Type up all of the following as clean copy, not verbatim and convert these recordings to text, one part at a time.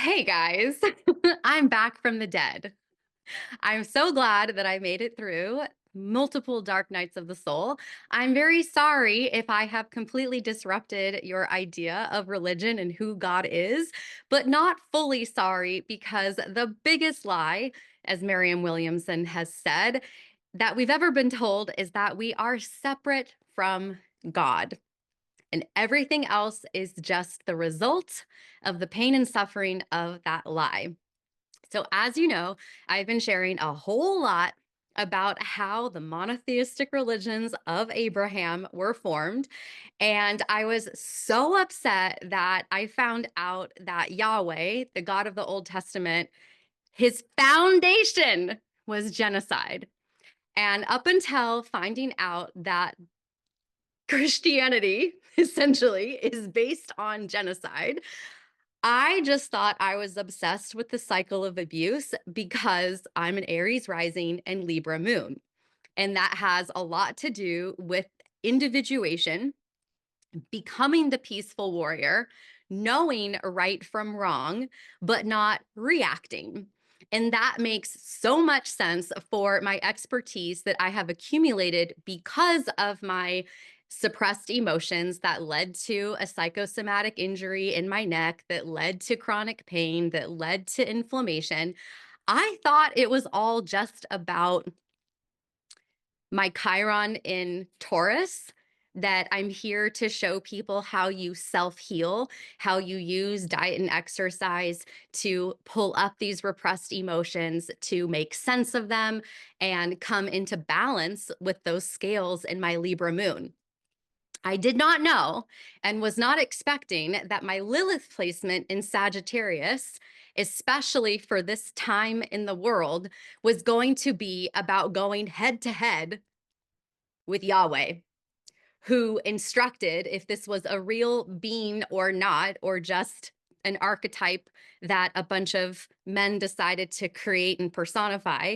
Hey guys, I'm back from the dead. I'm so glad that I made it through multiple dark nights of the soul. I'm very sorry if I have completely disrupted your idea of religion and who God is, but not fully sorry because the biggest lie, as Mariam Williamson has said, that we've ever been told is that we are separate from God. And everything else is just the result of the pain and suffering of that lie. So, as you know, I've been sharing a whole lot about how the monotheistic religions of Abraham were formed. And I was so upset that I found out that Yahweh, the God of the Old Testament, his foundation was genocide. And up until finding out that Christianity essentially is based on genocide, I just thought I was obsessed with the cycle of abuse because I'm an Aries rising and Libra moon. And that has a lot to do with individuation, becoming the peaceful warrior, knowing right from wrong, but not reacting. And that makes so much sense for my expertise that I have accumulated because of my suppressed emotions that led to a psychosomatic injury in my neck, that led to chronic pain, that led to inflammation. I thought it was all just about my Chiron in Taurus, that I'm here to show people how you self heal, how you use diet and exercise to pull up these repressed emotions, to make sense of them, and come into balance with those scales in my Libra moon. I did not know and was not expecting that my Lilith placement in Sagittarius, especially for this time in the world, was going to be about going head to head with Yahweh, who instructed if this was a real being or not, or just an archetype that a bunch of men decided to create and personify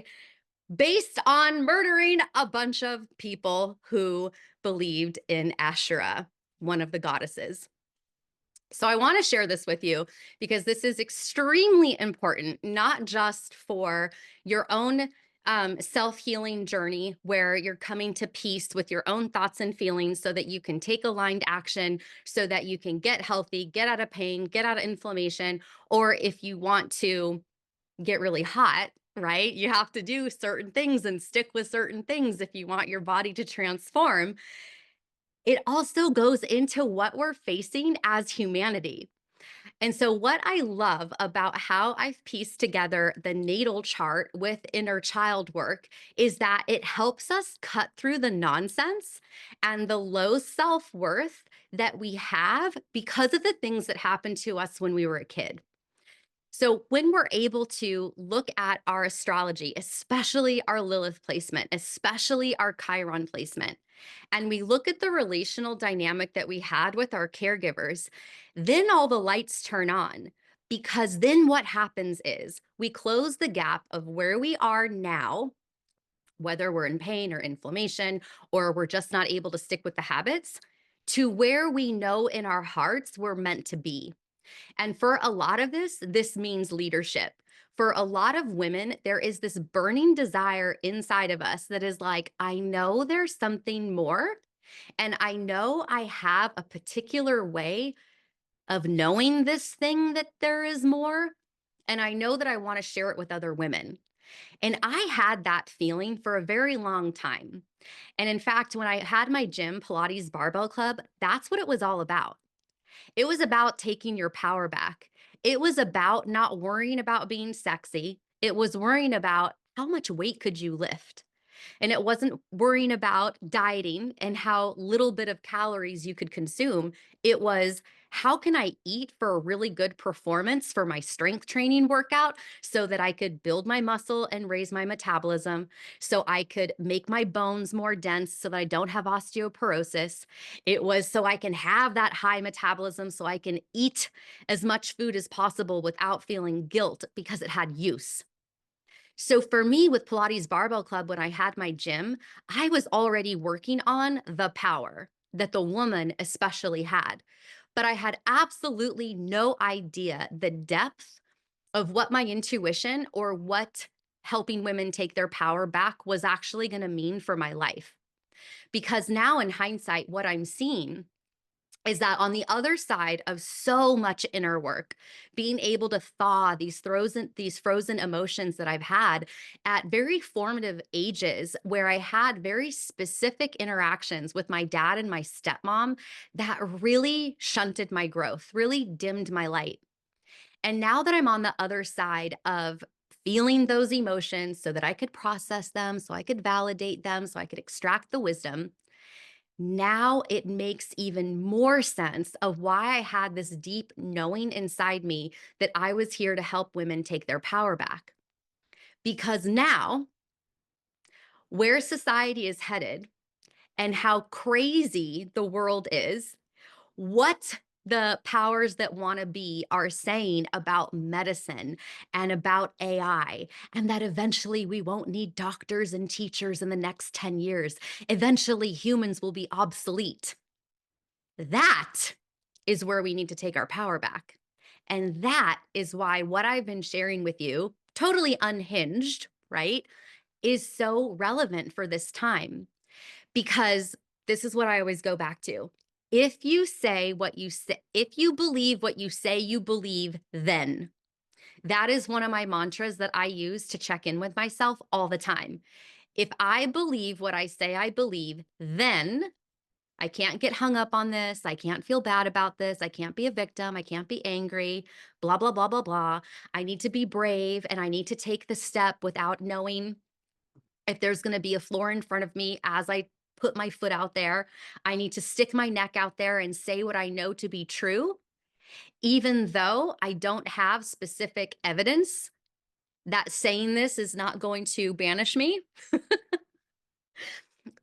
based on murdering a bunch of people who believed in Asherah, one of the goddesses. So I want to share this with you because this is extremely important, not just for your own self-healing journey where you're coming to peace with your own thoughts and feelings so that you can take aligned action, so that you can get healthy, get out of pain, get out of inflammation, or if you want to get really hot, right? You have to do certain things and stick with certain things if you want your body to transform. It also goes into what we're facing as humanity. And so, what I love about how I've pieced together the natal chart with inner child work is that it helps us cut through the nonsense and the low self worth that we have because of the things that happened to us when we were a kid. So, when we're able to look at our astrology, especially our Lilith placement, especially our Chiron placement, and we look at the relational dynamic that we had with our caregivers, then all the lights turn on. Because then what happens is we close the gap of where we are now, whether we're in pain or inflammation, or we're just not able to stick with the habits, to where we know in our hearts we're meant to be. And for a lot of this means leadership. For a lot of women, there is this burning desire inside of us that is like, I know there's something more. And I know I have a particular way of knowing this thing that there is more. And I know that I want to share it with other women. And I had that feeling for a very long time. And in fact, when I had my gym, Pilates Barbell Club, that's what it was all about. It was about taking your power back. It was about not worrying about being sexy. It was worrying about how much weight could you lift. And it wasn't worrying about dieting and how little bit of calories you could consume. It was, how can I eat for a really good performance for my strength training workout so that I could build my muscle and raise my metabolism, so I could make my bones more dense so that I don't have osteoporosis. It was so I can have that high metabolism so I can eat as much food as possible without feeling guilt because it had use. So for me with Pilates Barbell Club, when I had my gym, I was already working on the power that the woman especially had. But I had absolutely no idea the depth of what my intuition or what helping women take their power back was actually going to mean for my life. Because now, in hindsight, what I'm seeing is that on the other side of so much inner work, being able to thaw these frozen emotions that I've had at very formative ages, where I had very specific interactions with my dad and my stepmom that really shunted my growth, really dimmed my light. And now that I'm on the other side of feeling those emotions so that I could process them, so I could validate them, so I could extract the wisdom, now it makes even more sense of why I had this deep knowing inside me that I was here to help women take their power back. Because now, where society is headed and how crazy the world is, what the powers that want to be are saying about medicine and about AI, and that eventually we won't need doctors and teachers in the next 10 years. Eventually, humans will be obsolete. That is where we need to take our power back. And that is why what I've been sharing with you, totally unhinged, right, is so relevant for this time. Because this is what I always go back to. If you say what you say, if you believe what you say you believe, then that is one of my mantras that I use to check in with myself all the time. If I believe what I say I believe, then I can't get hung up on this. I can't feel bad about this. I can't be a victim. I can't be angry, blah, blah, blah, blah, blah. I need to be brave and I need to take the step without knowing if there's going to be a floor in front of me as I put my foot out there. I need to stick my neck out there and say what I know to be true, even though I don't have specific evidence that saying this is not going to banish me.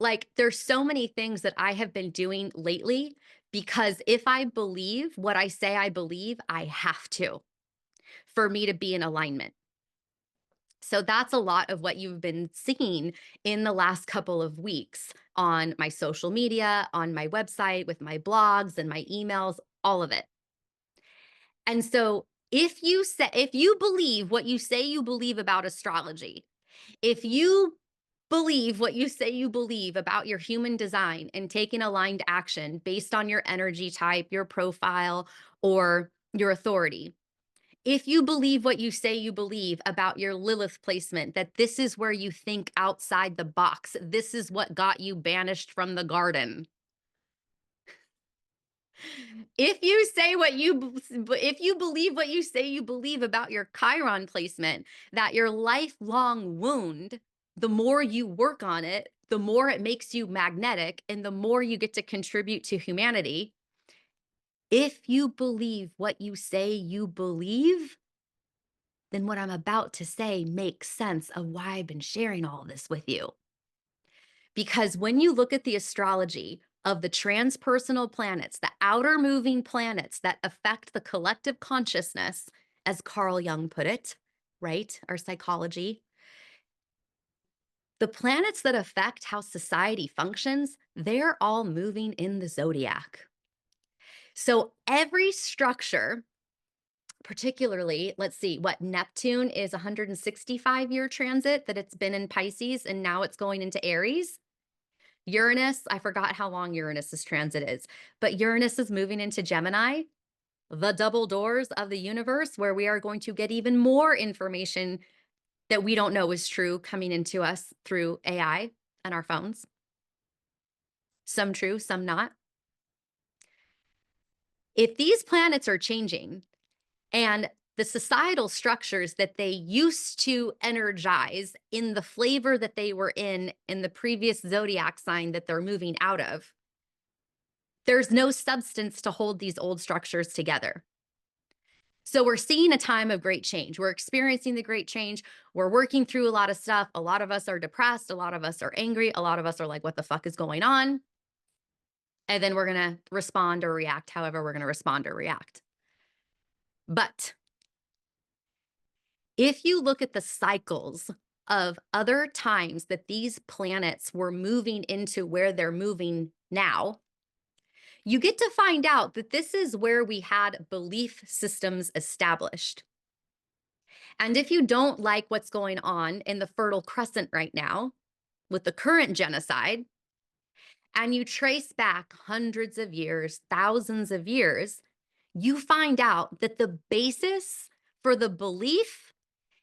Like, there's so many things that I have been doing lately because if I believe what I say I believe, I have to for me to be in alignment. So that's a lot of what you've been seeing in the last couple of weeks on my social media, on my website, with my blogs and my emails, all of it. And so if you believe what you say you believe about astrology, if you believe what you say you believe about your human design and taking aligned action based on your energy type, your profile, or your authority, if you believe what you say you believe about your Lilith placement, that this is where you think outside the box, this is what got you banished from the garden. If you believe what you say you believe about your Chiron placement, that your lifelong wound, the more you work on it, the more it makes you magnetic and the more you get to contribute to humanity. If you believe what you say you believe, then what I'm about to say makes sense of why I've been sharing all of this with you. Because when you look at the astrology of the transpersonal planets, the outer moving planets that affect the collective consciousness, as Carl Jung put it, right? Our psychology, the planets that affect how society functions, they're all moving in the zodiac. So every structure, particularly, let's see, what Neptune is 165-year transit that it's been in Pisces and now it's going into Aries. Uranus, I forgot how long Uranus's transit is, but Uranus is moving into Gemini, the double doors of the universe, where we are going to get even more information that we don't know is true coming into us through AI and our phones. Some true, some not. If these planets are changing and the societal structures that they used to energize in the flavor that they were in the previous zodiac sign that they're moving out of, there's no substance to hold these old structures together. So we're seeing a time of great change. We're experiencing the great change. We're working through a lot of stuff. A lot of us are depressed. A lot of us are angry. A lot of us are like, what the fuck is going on? And then we're going to respond or react however we're going to respond or react. But if you look at the cycles of other times that these planets were moving into where they're moving now, you get to find out that this is where we had belief systems established. And if you don't like what's going on in the Fertile Crescent right now with the current genocide, and you trace back hundreds of years, thousands of years, you find out that the basis for the belief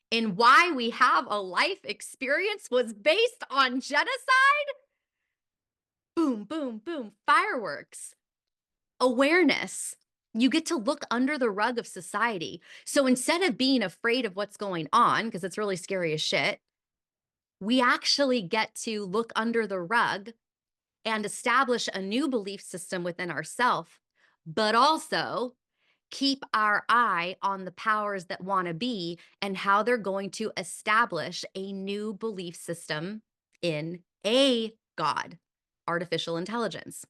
in why we have a life experience was based on genocide. Boom, boom, boom, fireworks, awareness. You get to look under the rug of society. So instead of being afraid of what's going on, because it's really scary as shit, we actually get to look under the rug and establish a new belief system within ourselves, but also keep our eye on the powers that want to be and how they're going to establish a new belief system in a God, artificial intelligence.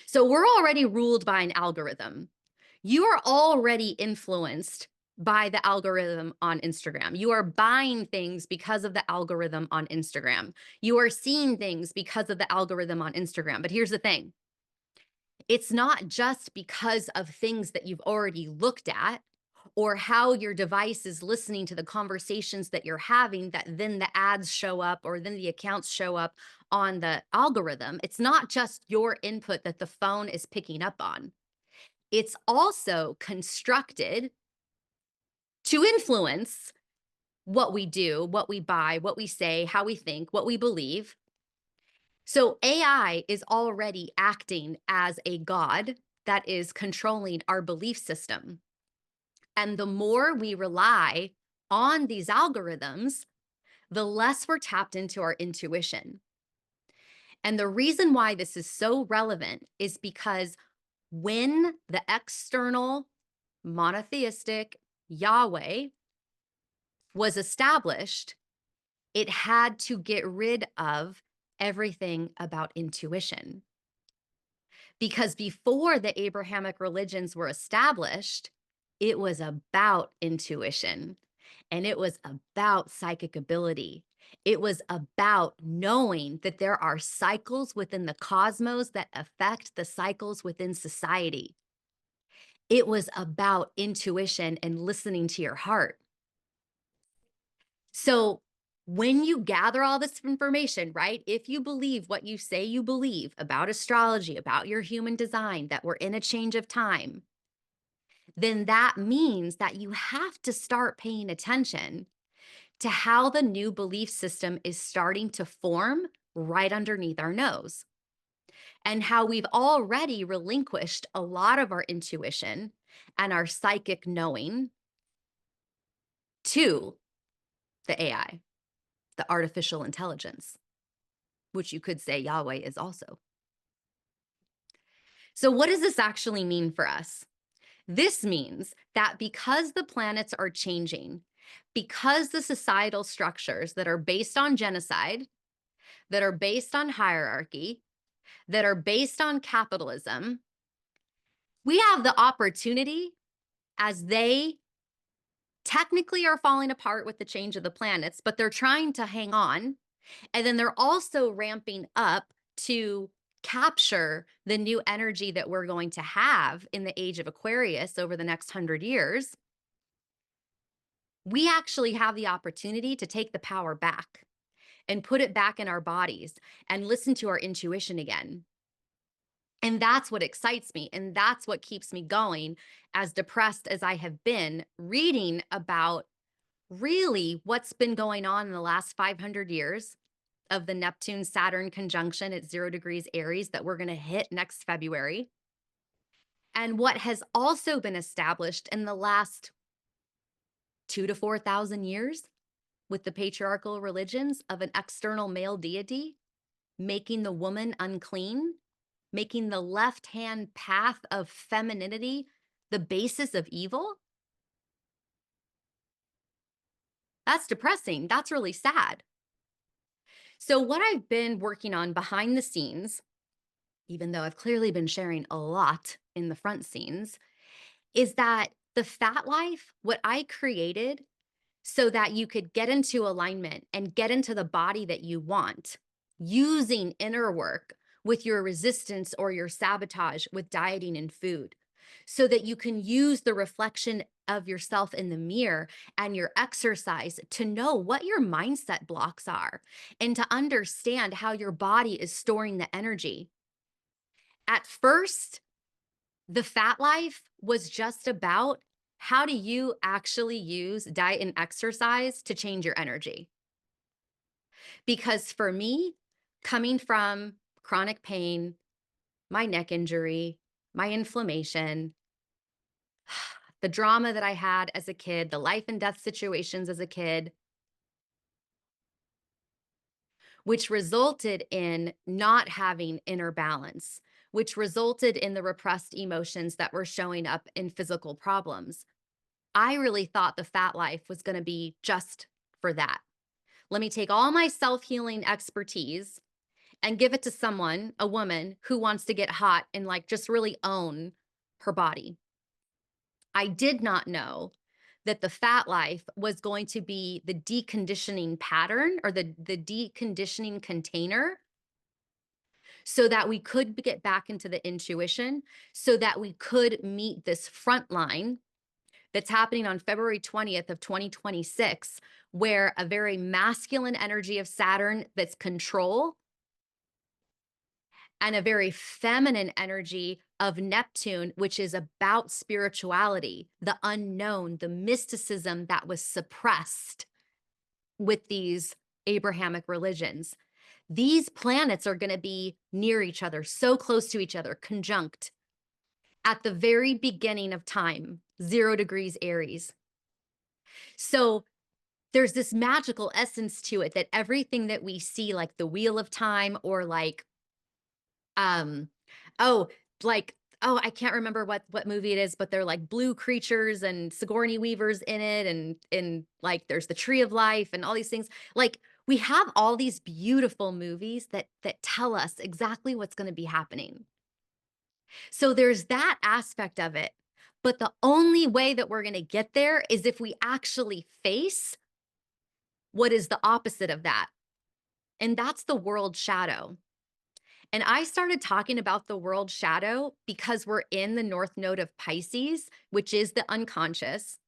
So we're already ruled by an algorithm. You are already influenced by the algorithm on Instagram. You are buying things because of the algorithm on Instagram. You are seeing things because of the algorithm on Instagram. But here's the thing, it's not just because of things that you've already looked at or how your device is listening to the conversations that you're having that then the ads show up or then the accounts show up on the algorithm. It's not just your input that the phone is picking up on. It's also constructed to influence what we do, what we buy, what we say, how we think, what we believe. So AI is already acting as a god that is controlling our belief system. And the more we rely on these algorithms, the less we're tapped into our intuition. And the reason why this is so relevant is because when the external monotheistic Yahweh was established, it had to get rid of everything about intuition. Because before the Abrahamic religions were established, it was about intuition and it was about psychic ability. It was about knowing that there are cycles within the cosmos that affect the cycles within society. It was about intuition and listening to your heart. So when you gather all this information, right? If you believe what you say you believe about astrology, about your human design, that we're in a change of time, then that means that you have to start paying attention to how the new belief system is starting to form right underneath our nose, and how we've already relinquished a lot of our intuition and our psychic knowing to the AI, the artificial intelligence, which you could say Yahweh is also. So, what does this actually mean for us? This means that because the planets are changing, because the societal structures that are based on genocide, that are based on hierarchy, that are based on capitalism, we have the opportunity, as they technically are falling apart with the change of the planets, but they're trying to hang on. And then they're also ramping up to capture the new energy that we're going to have in the age of Aquarius over the next 100 years. We actually have the opportunity to take the power back and put it back in our bodies and listen to our intuition again. And that's what excites me. And that's what keeps me going, as depressed as I have been, reading about really what's been going on in the last 500 years of the Neptune Saturn conjunction at 0 degrees Aries that we're going to hit next February. And what has also been established in the last 2 to 4,000 years with the patriarchal religions of an external male deity making the woman unclean, making the left hand path of femininity the basis of evil. That's depressing. That's really sad. So, what I've been working on behind the scenes, even though I've clearly been sharing a lot in the front scenes, is that the fat life, what I created so that you could get into alignment and get into the body that you want using inner work with your resistance or your sabotage with dieting and food. so that you can use the reflection of yourself in the mirror and your exercise to know what your mindset blocks are and to understand how your body is storing the energy. At first, the fat life was just about how do you actually use diet and exercise to change your energy? Because for me, coming from chronic pain, my neck injury, my inflammation, the drama that I had as a kid, the life and death situations as a kid, which resulted in not having inner balance, which resulted in the repressed emotions that were showing up in physical problems. I really thought the fat life was going to be just for that. Let me take all my self healing expertise and give it to someone, a woman who wants to get hot and like just really own her body. I did not know that the fat life was going to be the deconditioning pattern or the deconditioning container so that we could get back into the intuition, so that we could meet this front line that's happening on February 20th of 2026, where a very masculine energy of Saturn that's control and a very feminine energy of Neptune, which is about spirituality, the unknown, the mysticism that was suppressed with these Abrahamic religions. These planets are going to be near each other, so close to each other, conjunct at the very beginning of time, 0 degrees Aries. So there's this magical essence to it that everything that we see, like the Wheel of Time or like Um, oh, like, oh, I can't remember what movie it is, but they're like blue creatures and Sigourney Weaver's in it, and like there's the Tree of Life and all these things. Like we have all these beautiful movies that tell us exactly what's going to be happening. So there's that aspect of it. But the only way that we're going to get there is if we actually face what is the opposite of that. And that's the world shadow. And I started talking about the world shadow because we're in the North Node of Pisces, which is the unconscious,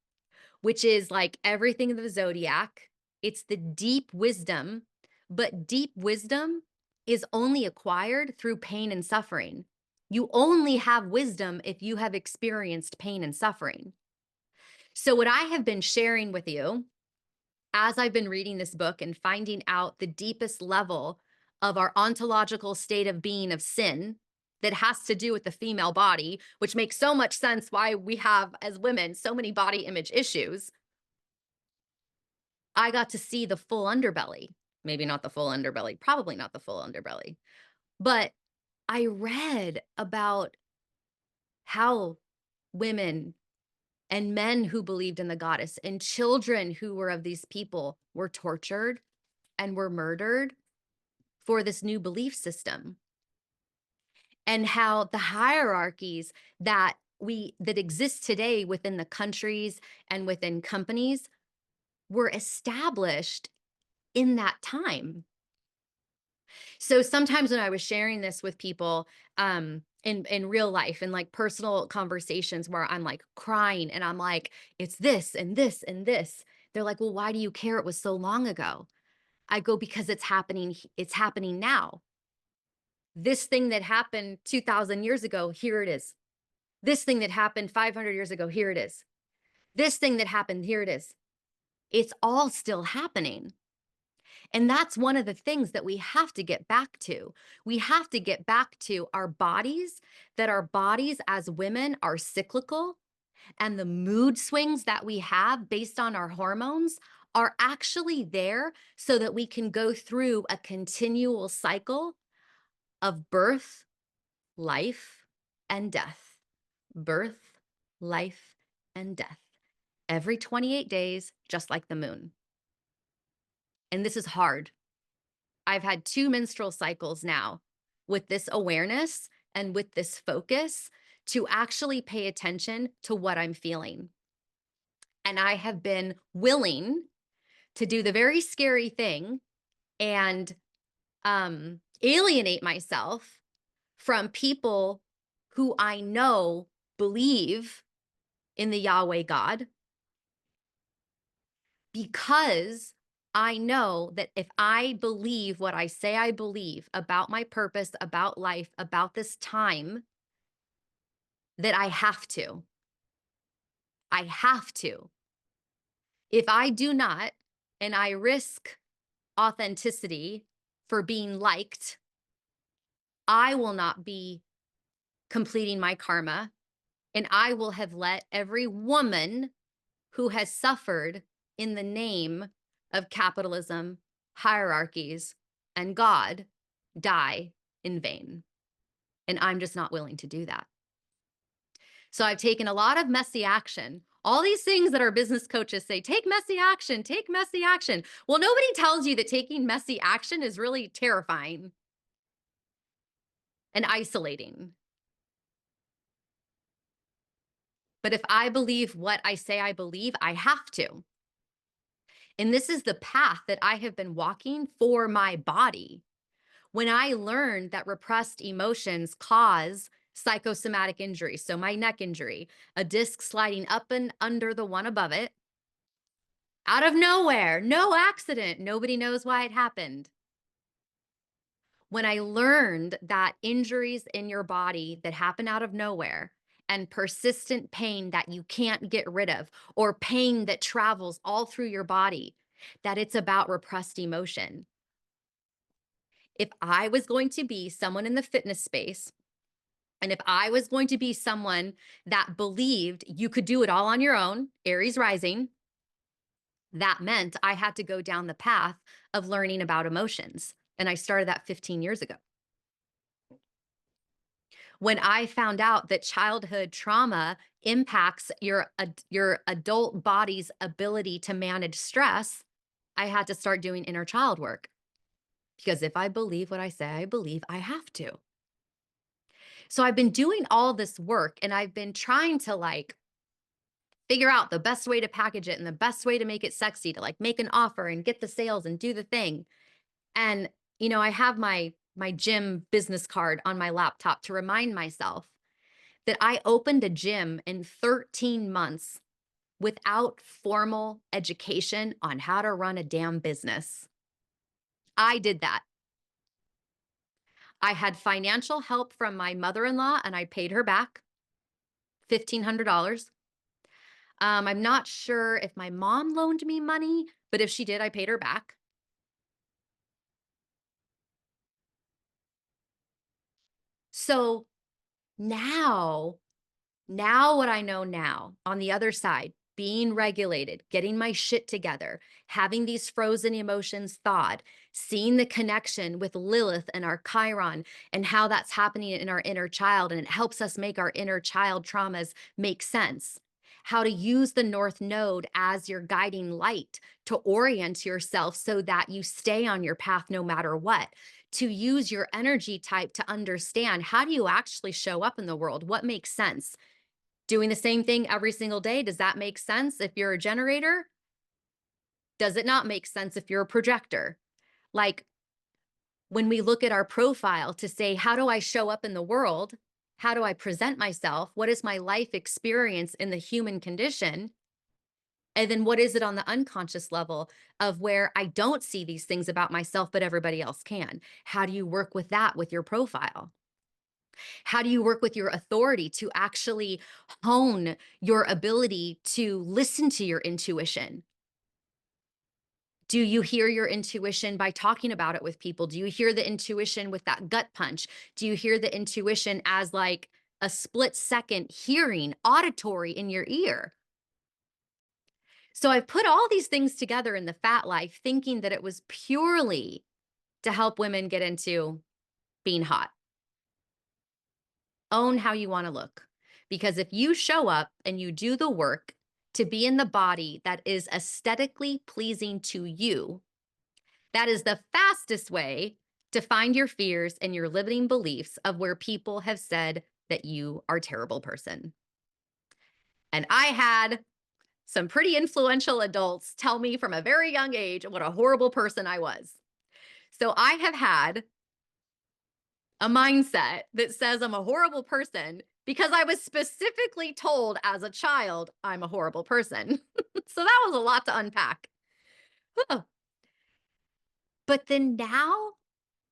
which is like everything in the zodiac. It's the deep wisdom, but deep wisdom is only acquired through pain and suffering. You only have wisdom if you have experienced pain and suffering. So, what I have been sharing with you as I've been reading this book and finding out the deepest level of our ontological state of being of sin that has to do with the female body, which makes so much sense why we have, as women, so many body image issues, I got to see the full underbelly. Maybe not the full underbelly, probably not the full underbelly, but I read about how women and men who believed in the goddess and children who were of these people were tortured and were murdered for this new belief system, and how the hierarchies that exist today within the countries and within companies were established in that time. So sometimes when I was sharing this with people in real life and like personal conversations where I'm like crying and I'm like, it's this and this and this, they're like, well, why do you care? It was so long ago. I go, because it's happening now. This thing that happened 2,000 years ago, here it is. This thing that happened 500 years ago, here it is. This thing that happened, here it is. It's all still happening. And that's one of the things that we have to get back to. We have to get back to our bodies, that our bodies as women are cyclical, and the mood swings that we have based on our hormones are actually there so that we can go through a continual cycle of birth, life, and death. Birth, life, and death. Every 28 days, just like the moon. And this is hard. I've had 2 menstrual cycles now with this awareness and with this focus to actually pay attention to what I'm feeling. And I have been willing to do the very scary thing and alienate myself from people who I know believe in the Yahweh God because I know that if I believe what I say I believe about my purpose, about life, about this time, that I have to. I have to. If I do not, and I risk authenticity for being liked, I will not be completing my karma, and I will have let every woman who has suffered in the name of capitalism, hierarchies, and God die in vain. And I'm just not willing to do that. So I've taken a lot of messy action. All these things that our business coaches say, take messy action, take messy action. Well, nobody tells you that taking messy action is really terrifying and isolating. But if I believe what I say I believe, I have to. And this is the path that I have been walking for my body. When I learned that repressed emotions cause psychosomatic injury, so my neck injury, a disc sliding up and under the one above it, out of nowhere, no accident, nobody knows why it happened. When I learned that injuries in your body that happen out of nowhere and persistent pain that you can't get rid of, or pain that travels all through your body, that it's about repressed emotion. If I was going to be someone in the fitness space, and if I was going to be someone that believed you could do it all on your own, Aries rising, that meant I had to go down the path of learning about emotions. And I started that 15 years ago. When I found out that childhood trauma impacts your adult body's ability to manage stress, I had to start doing inner child work. Because if I believe what I say I believe, I have to. So I've been doing all this work and I've been trying to figure out the best way to package it and the best way to make it sexy, to make an offer and get the sales and do the thing. And I have my gym business card on my laptop to remind myself that I opened a gym in 13 months without formal education on how to run a damn business. I did that. I had financial help from my mother-in-law and I paid her back $1,500. I'm not sure if my mom loaned me money, but if she did, I paid her back. So now what I know now on the other side, being regulated, getting my shit together, having these frozen emotions thawed, seeing the connection with Lilith and our Chiron and how that's happening in our inner child. And it helps us make our inner child traumas make sense. How to use the North Node as your guiding light to orient yourself so that you stay on your path no matter what. To use your energy type to understand how do you actually show up in the world? What makes sense? Doing the same thing every single day, does that make sense if you're a generator? Does it not make sense if you're a projector? When we look at our profile to say, how do I show up in the world? How do I present myself? What is my life experience in the human condition? And then what is it on the unconscious level of where I don't see these things about myself, but everybody else can? How do you work with that with your profile? How do you work with your authority to actually hone your ability to listen to your intuition? Do you hear your intuition by talking about it with people? Do you hear the intuition with that gut punch? Do you hear the intuition as a split second hearing, auditory in your ear? So I've put all these things together in the Fat Life, thinking that it was purely to help women get into being hot. Own how you want to look. Because if you show up and you do the work to be in the body that is aesthetically pleasing to you, that is the fastest way to find your fears and your limiting beliefs of where people have said that you are a terrible person. And I had some pretty influential adults tell me from a very young age what a horrible person I was. So I have had a mindset that says I'm a horrible person because I was specifically told as a child I'm a horrible person. So that was a lot to unpack. Huh. But then now,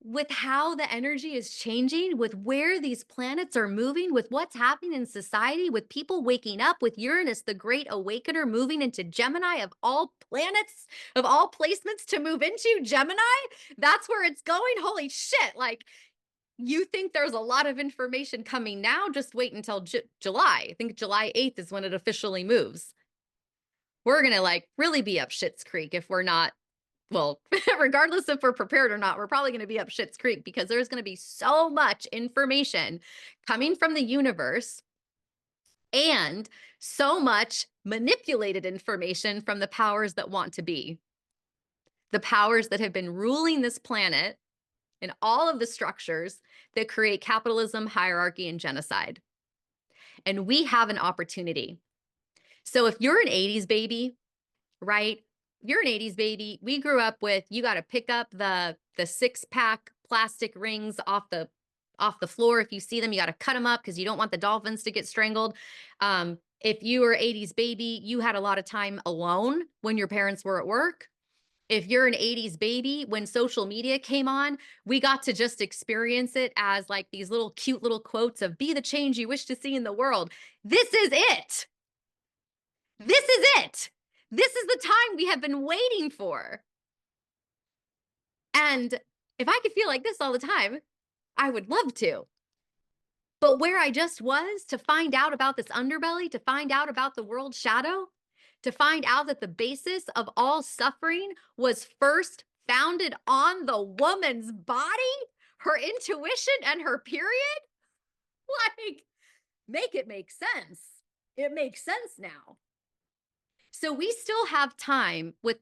with how the energy is changing, with where these planets are moving, with what's happening in society, with people waking up, with Uranus, the great awakener, moving into Gemini of all planets, of all placements to move into Gemini, that's where it's going. Holy shit. Like, you think there's a lot of information coming now? Just wait until July. I think July 8th is when it officially moves. We're going to like really be up Shit's Creek if we're not, well, regardless if we're prepared or not, we're probably going to be up Shit's Creek because there's going to be so much information coming from the universe and so much manipulated information from the powers that want to be, the powers that have been ruling this planet and all of the structures that create capitalism, hierarchy, and genocide. And we have an opportunity. So if you're an 80s baby, right? You're an 80s baby. We grew up with you got to pick up the six-pack plastic rings off the floor. If you see them, you got to cut them up because you don't want the dolphins to get strangled. If you were 80s baby, you had a lot of time alone when your parents were at work. If you're an 80s baby, when social media came on, we got to just experience it as like these little cute little quotes of be the change you wish to see in the world. This is it. This is it. This is the time we have been waiting for. And if I could feel like this all the time, I would love to. But where I just was to find out about this underbelly, to find out about the world shadow, to find out that the basis of all suffering was first founded on the woman's body, her intuition, and her period, like, make it make sense. It makes sense now. So we still have time with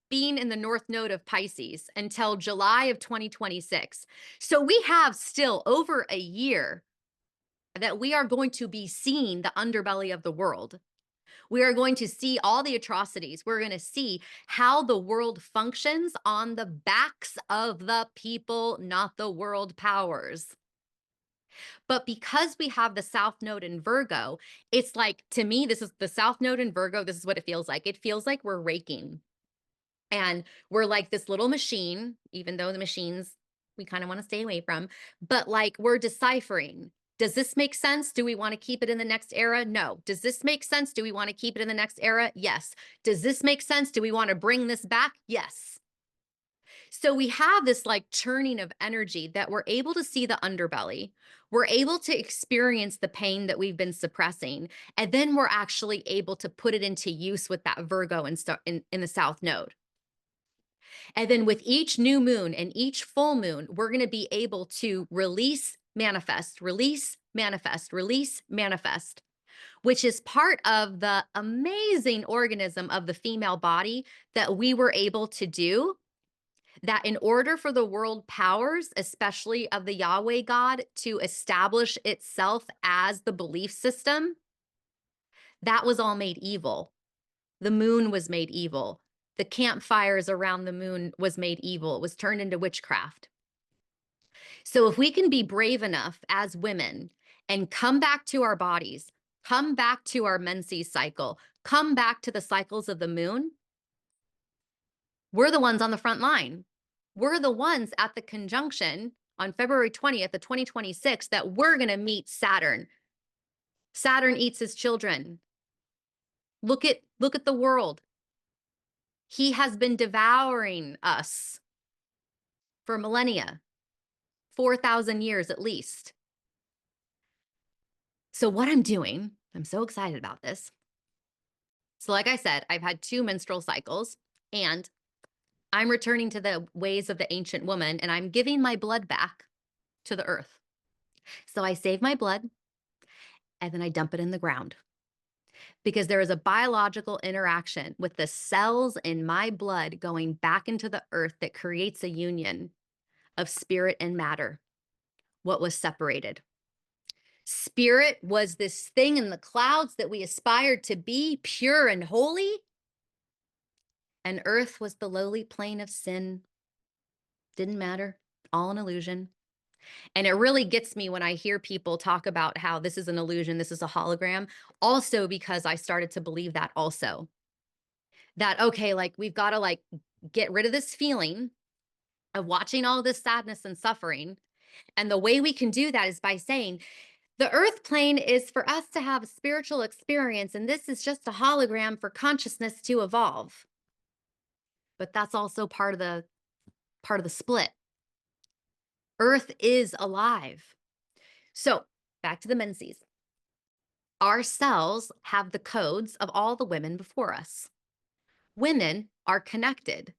being in the North Node of Pisces until July of 2026. So we have still over a year that we are going to be seeing the underbelly of the world. We are going to see all the atrocities. We're going to see how the world functions on the backs of the people, not the world powers. But because we have the South Node in Virgo, it's like, to me, this is the South Node in Virgo. This is what it feels like. It feels like we're raking. And we're like this little machine, even though the machines we kind of want to stay away from, but like we're deciphering. Does this make sense? Do we want to keep it in the next era? No. Does this make sense? Do we want to keep it in the next era? Yes. Does this make sense? Do we want to bring this back? Yes. So we have this like churning of energy that we're able to see the underbelly. We're able to experience the pain that we've been suppressing. And then we're actually able to put it into use with that Virgo in the South Node. And then with each new moon and each full moon, we're going to be able to release, manifest, release, manifest, release, manifest, which is part of the amazing organism of the female body that we were able to do. That in order for the world powers, especially of the Yahweh God, to establish itself as the belief system, that was all made evil. The moon was made evil. The campfires around the moon was made evil. It was turned into witchcraft. So if we can be brave enough as women and come back to our bodies, come back to our menses cycle, come back to the cycles of the moon, we're the ones on the front line. We're the ones at the conjunction on February 20th of 2026 that we're going to meet Saturn. Saturn eats his children. Look at the world. He has been devouring us for millennia, 4,000 years at least. So what I'm doing, I'm so excited about this. So like I said, I've had 2 menstrual cycles and I'm returning to the ways of the ancient woman and I'm giving my blood back to the earth. So I save my blood and then I dump it in the ground because there is a biological interaction with the cells in my blood going back into the earth that creates a union of spirit and matter, what was separated. Spirit was this thing in the clouds that we aspired to be, pure and holy. And earth was the lowly plane of sin. Didn't matter, all an illusion. And it really gets me when I hear people talk about how this is an illusion, this is a hologram, also because I started to believe that also. That, okay, like we've got to like get rid of this feeling of watching all this sadness and suffering. And the way we can do that is by saying, the earth plane is for us to have a spiritual experience, and this is just a hologram for consciousness to evolve. But that's also part of the split. Earth is alive. So back to the menses. Our cells have the codes of all the women before us. Women are connected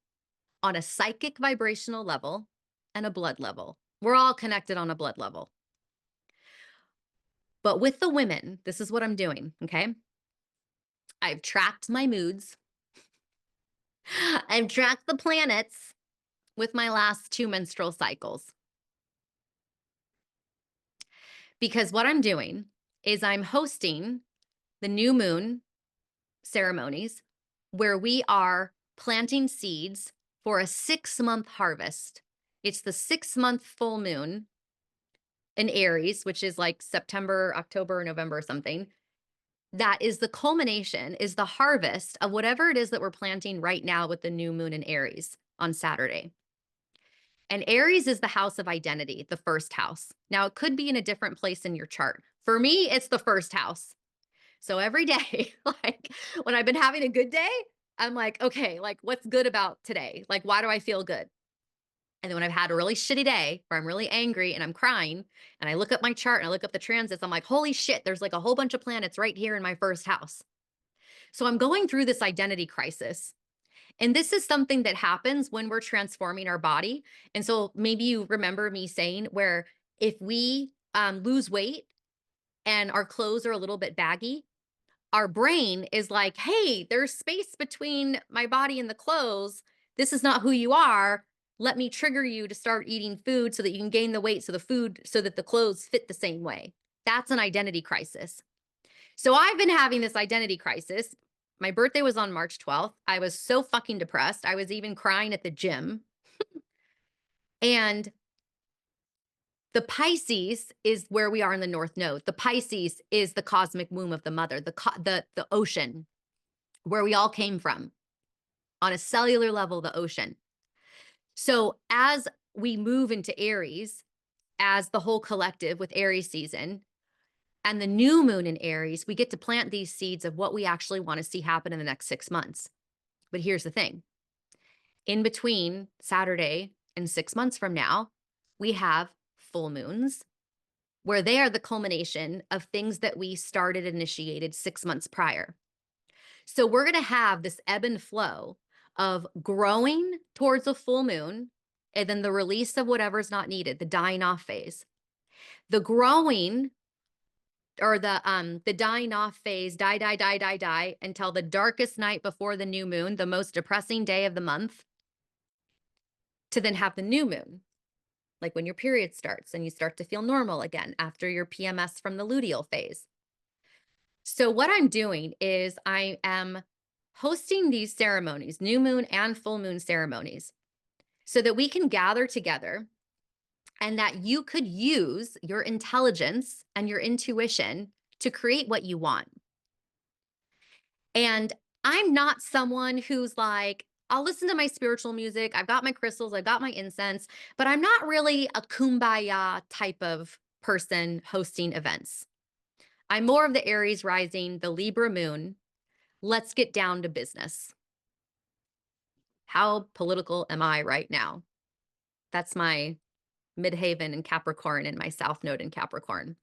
on a psychic vibrational level and a blood level. We're all connected on a blood level. But with the women, this is what I'm doing, okay? I've tracked my moods. I've tracked the planets with my last 2 menstrual cycles. Because what I'm doing is I'm hosting the new moon ceremonies where we are planting seeds for a 6-month harvest. It's the 6-month full moon in Aries, which is like September, October, November, or something. That is the culmination, is the harvest of whatever it is that we're planting right now with the new moon in Aries on Saturday. And Aries is the house of identity, the first house. Now, it could be in a different place in your chart. For me, it's the first house. So every day, like when I've been having a good day, I'm like, okay, like what's good about today? Like, why do I feel good? And then when I've had a really shitty day where I'm really angry and I'm crying and I look up my chart and I look up the transits, I'm like, holy shit, there's like a whole bunch of planets right here in my first house. So I'm going through this identity crisis. And this is something that happens when we're transforming our body. And so maybe you remember me saying where if we lose weight and our clothes are a little bit baggy, our brain is like, hey, there's space between my body and the clothes. This is not who you are. Let me trigger you to start eating food so that you can gain the weight so that the clothes fit the same way. That's an identity crisis. So I've been having this identity crisis. My birthday was on March 12th. I was so fucking depressed. I was even crying at the gym. And the Pisces is where we are in the North Node. The Pisces is the cosmic womb of the mother, the ocean, where we all came from. On a cellular level, the ocean. So as we move into Aries, as the whole collective with Aries season and the new moon in Aries, we get to plant these seeds of what we actually want to see happen in the next 6 months. But here's the thing. In between Saturday and 6 months from now, we have full moons where they are the culmination of things that we started initiated 6 months prior. So we're going to have this ebb and flow of growing towards a full moon and then the release of whatever's not needed, the dying off phase. The growing or the dying off phase, die until the darkest night before the new moon, the most depressing day of the month, to then have the new moon, like when your period starts and you start to feel normal again after your PMS from the luteal phase. So what I'm doing is I am hosting these ceremonies, new moon and full moon ceremonies, so that we can gather together and that you could use your intelligence and your intuition to create what you want. And I'm not someone who's like, I'll listen to my spiritual music. I've got my crystals, I've got my incense, but I'm not really a kumbaya type of person hosting events. I'm more of the Aries rising, the Libra moon. Let's get down to business. How political am I right now? That's my midhaven in Capricorn and my south node in Capricorn.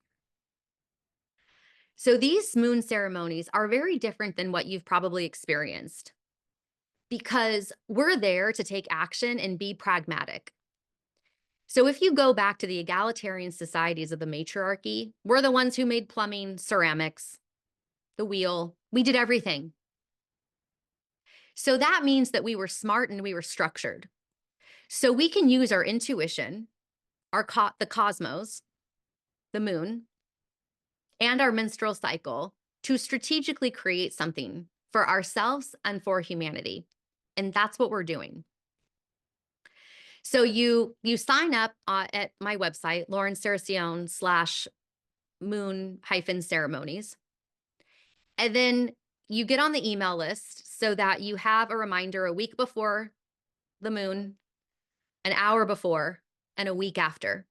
So these moon ceremonies are very different than what you've probably experienced because we're there to take action and be pragmatic. So if you go back to the egalitarian societies of the matriarchy, we're the ones who made plumbing, ceramics, the wheel. We did everything. So that means that we were smart and we were structured. So we can use our intuition, the cosmos, the moon, and our menstrual cycle to strategically create something for ourselves and for humanity. And that's what we're doing. So you sign up at my website, laurencercione/moon-ceremonies. And then you get on the email list so that you have a reminder a week before the moon, an hour before, and a week after.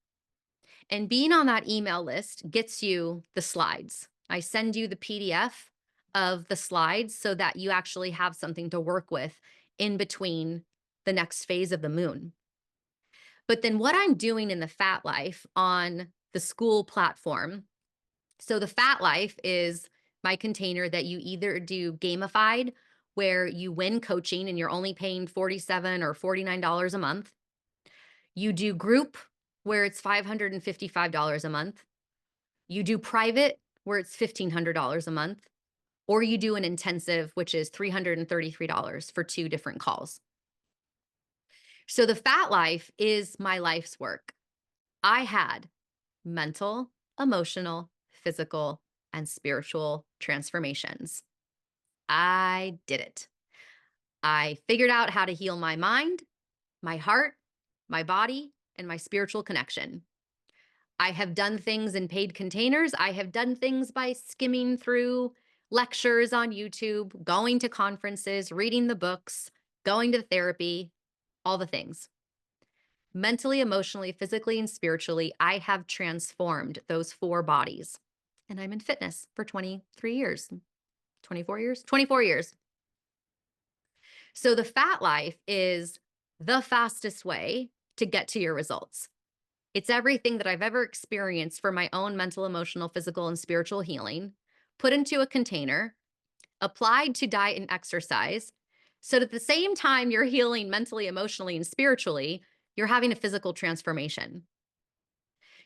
And being on that email list gets you the slides. I send you the PDF of the slides so that you actually have something to work with in between the next phase of the moon. But then what I'm doing in the Fat Life on the school platform. So the Fat Life is my container that you either do gamified, where you win coaching and you're only paying $47 or $49 a month. You do group, where it's $555 a month. You do private, where it's $1,500 a month. Or you do an intensive, which is $333 for 2 different calls. So the Fat Life is my life's work. I had mental, emotional, physical, and spiritual transformations. I did it. I figured out how to heal my mind, my heart, my body, and my spiritual connection. I have done things in paid containers. I have done things by skimming through lectures on YouTube, going to conferences, reading the books, going to therapy, all the things. Mentally, emotionally, physically, and spiritually, I have transformed those 4 bodies. And I'm in fitness for 23 years, 24 years, 24 years. So the Fat Life is the fastest way to get to your results. It's everything that I've ever experienced for my own mental, emotional, physical, and spiritual healing, put into a container, applied to diet and exercise. So at the same time you're healing mentally, emotionally, and spiritually, you're having a physical transformation.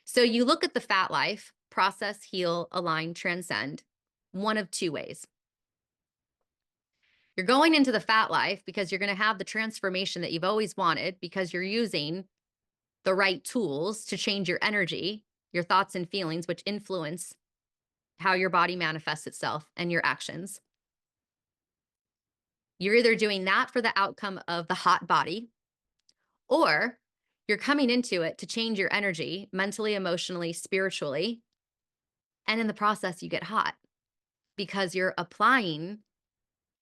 So you look at the Fat Life, process, heal, align, transcend, one of 2 ways. You're going into the Fat Life because you're going to have the transformation that you've always wanted because you're using the right tools to change your energy, your thoughts and feelings, which influence how your body manifests itself and your actions. You're either doing that for the outcome of the hot body, or you're coming into it to change your energy mentally, emotionally, spiritually. And in the process, you get hot because you're applying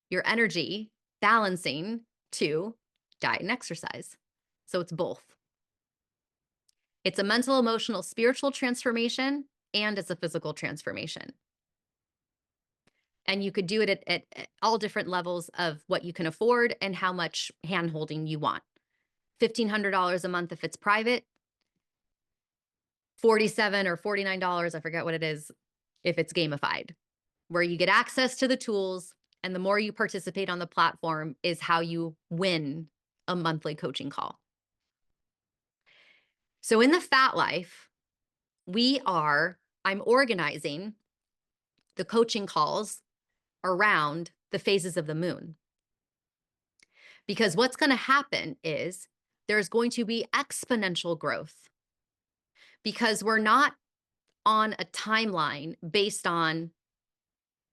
your energy, balancing to diet and exercise. So it's both. It's a mental, emotional, spiritual transformation, and it's a physical transformation. And you could do it at all different levels of what you can afford and how much hand-holding you want. $1,500 a month if it's private, $47 or $49, I forget what it is, if it's gamified, where you get access to the tools, and the more you participate on the platform is how you win a monthly coaching call. So in the Fat Life, I'm organizing the coaching calls around the phases of the moon. Because what's going to happen is there's going to be exponential growth because we're not on a timeline based on,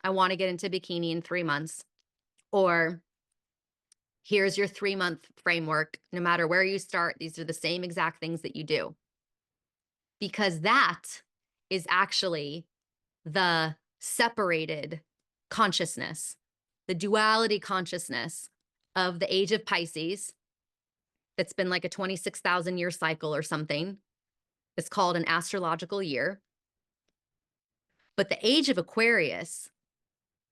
I want to get into bikini in 3 months, or here's your 3-month framework. No matter where you start, these are the same exact things that you do. Because that is actually the separated consciousness, the duality consciousness of the age of Pisces. That's been like a 26,000 year cycle or something. It's called an astrological year. But the age of Aquarius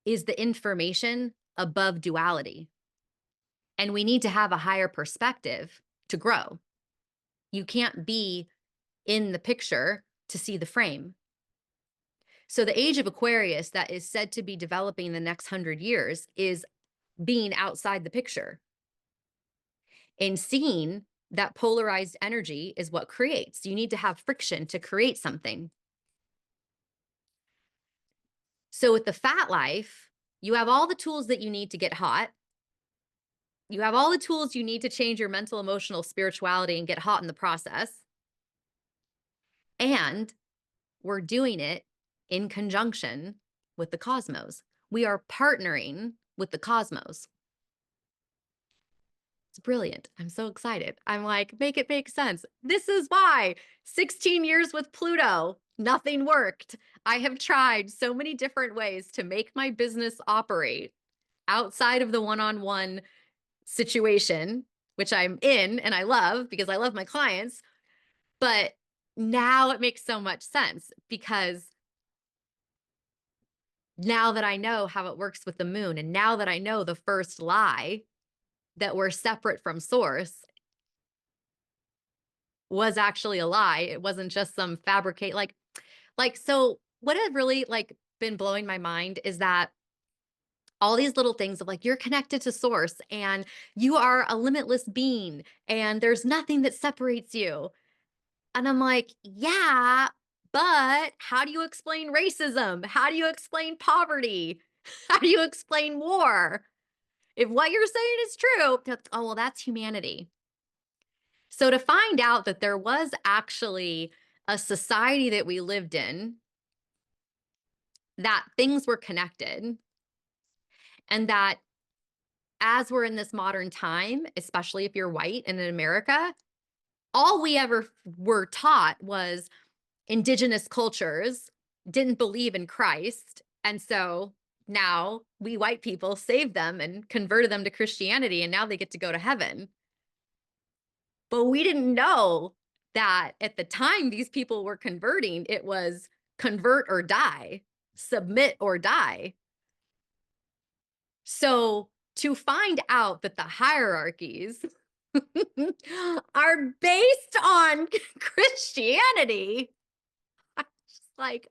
is the information above duality. And we need to have a higher perspective to grow. You can't be in the picture to see the frame. So the age of Aquarius that is said to be developing in the next 100 years is being outside the picture. And seeing that polarized energy is what creates. You need to have friction to create something. So with the Fat Life, you have all the tools that you need to get hot. You have all the tools you need to change your mental, emotional, spirituality and get hot in the process. And we're doing it in conjunction with the cosmos. We are partnering with the cosmos. brilliant. I'm so excited. I'm like, make it make sense. This is why 16 years with Pluto, nothing worked. I have tried so many different ways to make my business operate outside of the one on one situation, which I'm in and I love because I love my clients. But now it makes so much sense because now that I know how it works with the moon, and now that I know the first lie that we're separate from source was actually a lie. It wasn't just some fabricate so what had really been blowing my mind is that all these little things of like you're connected to source and you are a limitless being and there's nothing that separates you. And I'm like, yeah, but how do you explain racism? How do you explain poverty? How do you explain war? If what you're saying is true, oh, well, that's humanity. So to find out that there was actually a society that we lived in, that things were connected, and that as we're in this modern time, especially if you're white and in America, all we ever were taught was indigenous cultures didn't believe in Christ. And so now we white people saved them and converted them to Christianity, and now they get to go to heaven. But we didn't know that at the time these people were converting, it was convert or die, submit or die. So to find out that the hierarchies are based on Christianity, I'm just like,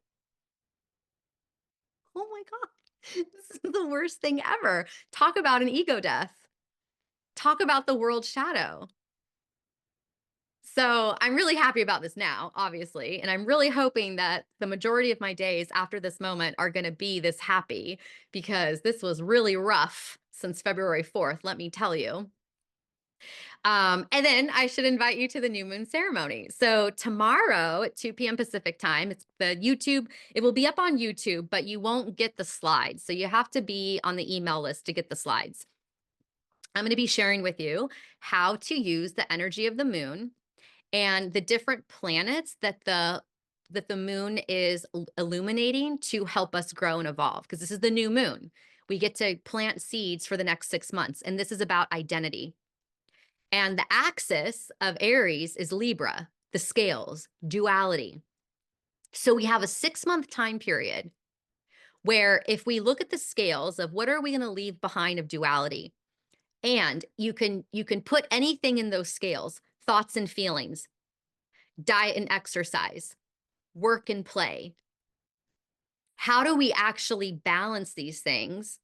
oh my God, this is the worst thing ever. Talk about an ego death. Talk about the world shadow. So I'm really happy about this now, obviously. And I'm really hoping that the majority of my days after this moment are going to be this happy because this was really rough since February 4th, let me tell you. And then I should invite you to the new moon ceremony. So tomorrow at 2 p.m. Pacific time, it's the YouTube, it will be up on YouTube, but you won't get the slides. So you have to be on the email list to get the slides. I'm going to be sharing with you how to use the energy of the moon and the different planets that the moon is illuminating to help us grow and evolve, because this is the new moon. We get to plant seeds for the next 6 months, and this is about identity. And the axis of Aries is Libra, the scales, duality. So we have a 6 month time period where if we look at the scales of what are we going to leave behind of duality, and you can put anything in those scales, thoughts and feelings, diet and exercise, work and play. How do we actually balance these things?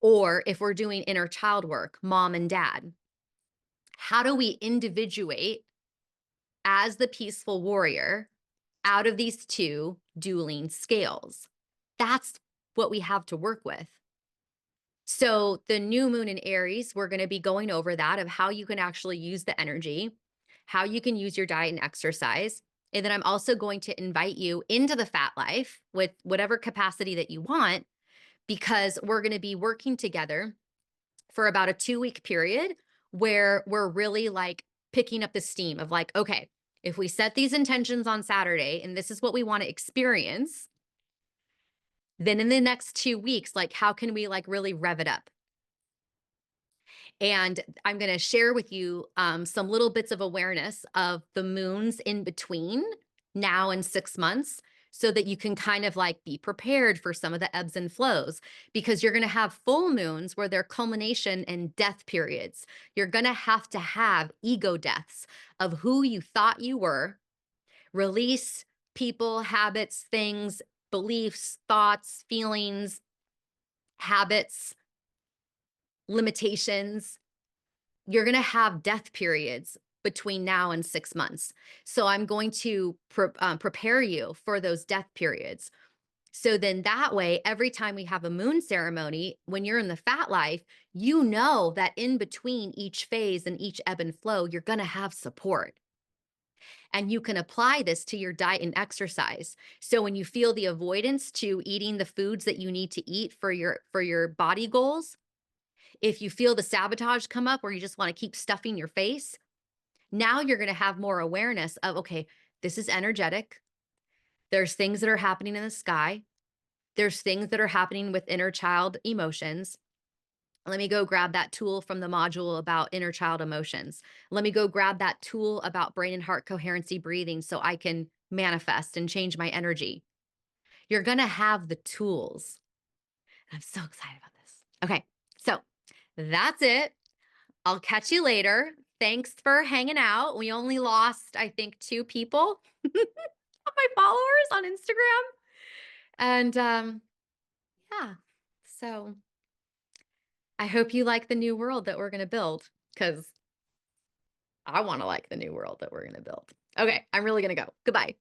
Or if we're doing inner child work, mom and dad, how do we individuate as the peaceful warrior out of these two dueling scales? That's what we have to work with. So the new moon in Aries, we're going to be going over that of how you can actually use the energy, how you can use your diet and exercise. And then I'm also going to invite you into the fat life with whatever capacity that you want, because we're going to be working together for about a 2 week period where we're really like picking up the steam of like, okay, if we set these intentions on Saturday and this is what we want to experience, then in the next 2 weeks, like how can we like really rev it up? And I'm going to share with you some little bits of awareness of the moons in between now and 6 months, so that you can kind of like be prepared for some of the ebbs and flows, because you're going to have full moons where they're culmination and death periods. You're going to have ego deaths of who you thought you were, release people, habits, things, beliefs, thoughts, feelings, habits, limitations. You're going to have death periods between now and 6 months. So I'm going to prepare you for those death periods. So then that way, every time we have a moon ceremony, when you're in the fat life, you know that in between each phase and each ebb and flow, you're going to have support. And you can apply this to your diet and exercise. So when you feel the avoidance to eating the foods that you need to eat for your body goals, If you feel the sabotage come up where you just want to keep stuffing your face, now you're going to have more awareness of, okay, this is energetic. There's things that are happening in the sky. There's things that are happening with inner child emotions. Let me go grab that tool from the module about inner child emotions. Let me go grab that tool about brain and heart coherency breathing so I can manifest and change my energy. You're going to have the tools. I'm so excited about this. Okay, so that's it. I'll catch you later. Thanks for hanging out. We only lost, I think, 2 people of my followers on Instagram. And yeah, so I hope you like the new world that we're going to build because I want to like the new world that we're going to build. Okay, I'm really going to go. Goodbye.